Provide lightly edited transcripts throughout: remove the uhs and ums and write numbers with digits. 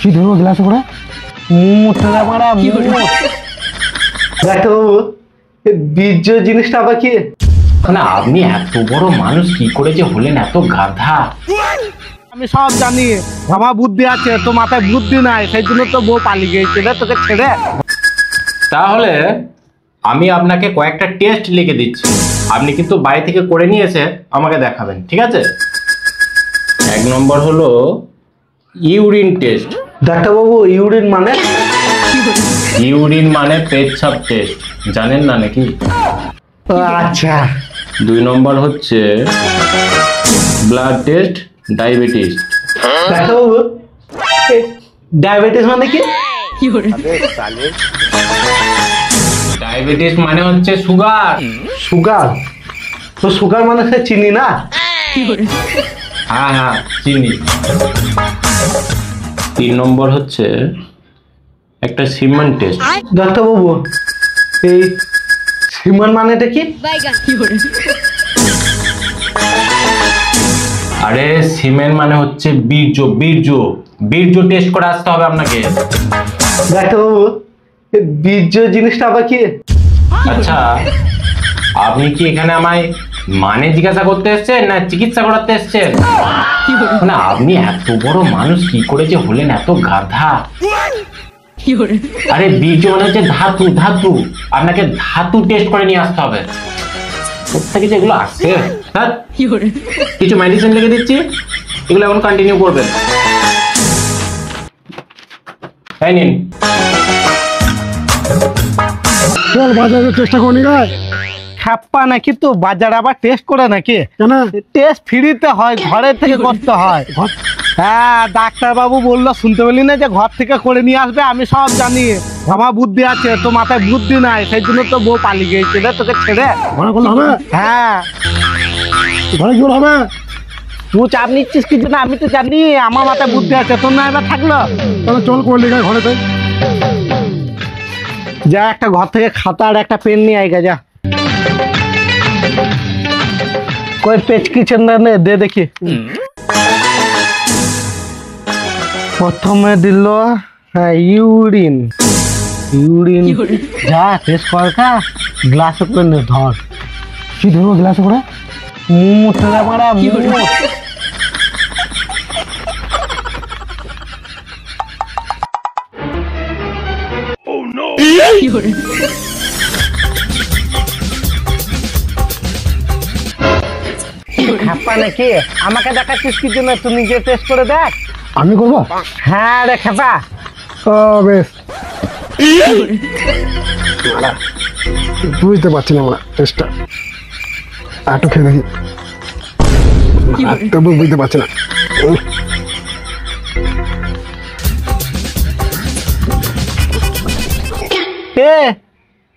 কি ধরবো গ্লাসে করে মুটলা মারা মুট ডাক্তারবাবু বীর্য জিনিসটা আবার কি? না আপনি এত বড় মানুষ কি করে যে হলেন এত গাধা? আমি সব জানি, আমার বুদ্ধি আছে, তো মাথায় বুদ্ধি নাই, সেই জন্য তো বউ পালিয়ে গিয়েছিল তোকে ছেড়ে। তাহলে আমি আপনাকে কয়েকটা টেস্ট লিখে দিচ্ছি, আপনি কিন্তু বাড়ি থেকে করে নিয়ে এসে আমাকে দেখাবেন, ঠিক আছে? 1 নম্বর হলো ইউরিন টেস্ট। ডাক্তারবাবু ইউরিন মানে? ইউরিন মানে পেচ্ছাপ টেস্ট, জানেন না নাকি? আচ্ছা। 2 নম্বর হচ্ছে ব্লাড টেস্ট, ডায়াবেটিস। ডাক্তারবাবু ডায়াবেটিস মানে কি? ডায়াবেটিস মানে হচ্ছে সুগার। সুগার? তো সুগার মানে সে চিনি না? হ্যাঁ হ্যাঁ চিনি। 3 নম্বর হচ্ছে একটা সিমেন টেস্ট। ডাক্তারবাবু এই সিমেন মানেটা কি? আরে সিমেন মানে হচ্ছে বীর্য, বীর্য বীর্য টেস্ট করে আসতে হবে আপনাকে। ডাক্তারবাবু বীর্য জিনিসটা আবার কি? আচ্ছা আপনি কি এখানে আমায় মানে জিজ্ঞাসা করতে এসেছেন না চিকিৎসা করাতে এসেছেন? না আপনি এত বড় মানুষ কি করে যে হলেন এত গাধা? আরে বীর্য মানে হচ্ছে ধাতু, ধাতু আপনাকে ধাতু টেস্ট করে নিয়ে আসতে হবে। প্রত্যেকে যেগুলো আসছে হ্যাঁ, কিছু মেডিসিন লিখে দিচ্ছি, এগুলো এখন কন্টিনিউ করবেন। এই নিন। চল বাজারে চেষ্টা করি গায়। খাপ্পা নাকি তো বাজার আবার টেস্ট করে নাকি? কেন টেস্ট ফ্রিতে হয়, ঘরে থেকে করতে হয়। হ্যাঁ ডাক্তারবাবু বললো, শুনতে পেলি না যে ঘর থেকে করে নিয়ে আসবে? আমি সব জানি, আমার বুদ্ধি আছে, তো মাথায় বুদ্ধি নাই, সেই জন্য তো বউ পালিয়ে গিয়েছিল তোকে ছেড়ে। ঘরে করলে হবে? হ্যাঁ ঘরে কি হবে? তুই চাপ নিচ্ছিস কিছু না, আমি তো জানি আমার মাথায় বুদ্ধি আছে, তোর না এবার থাকলো। তাহলে চল করলি গায়ে ঘরে তাই যা, একটা ঘর থেকে খাতা আর একটা পেন নিয়ে আইগা যা। কই পেজ কিচেন নে দে দেখি। প্রথমে দিল হ্যাঁ ইউরিন, ইউরিন যা টেস্ট কর কা গ্লাসে করে নে ধর। কি ধরবো গ্লাসে করে মুটলা মারা মুট। খাপ্পা নাকি আমাকে দেখাচ্ছিস কি জন্য? তুই নিজে টেস্ট করে দেখ। আমি করবো? হ্যাঁ রে খাপ্পা। ও বেশ বুঝতে পারছি না আমরা টেস্টটা, একটু খেয়ে দেখি। তবু বুঝতে পারছি না।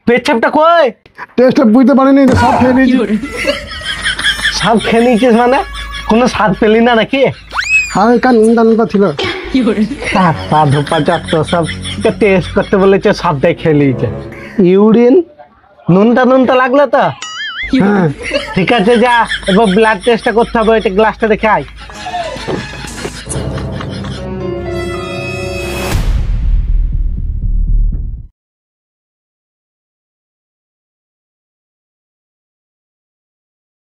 পেচ্ছাপটা কই? টেস্টটা বুঝতে পারিনি, সব খেয়ে নিয়েছি। সব খেয়ে নিয়েছিস মানে কোনো স্বাদ পেলি না নাকি? হালকা নুনটা নুনটা ছিল। পা ধোপা যাত সব টেস্ট করতে বলেছে, সবটাই খেয়ে নিয়েছে। ইউরিন নুনটা নুনটা লাগলো তো? হ্যাঁ ঠিক আছে যা, এবার ব্লাড টেস্টটা করতে হবে, ওইটা গ্লাসটা দেখে আয়।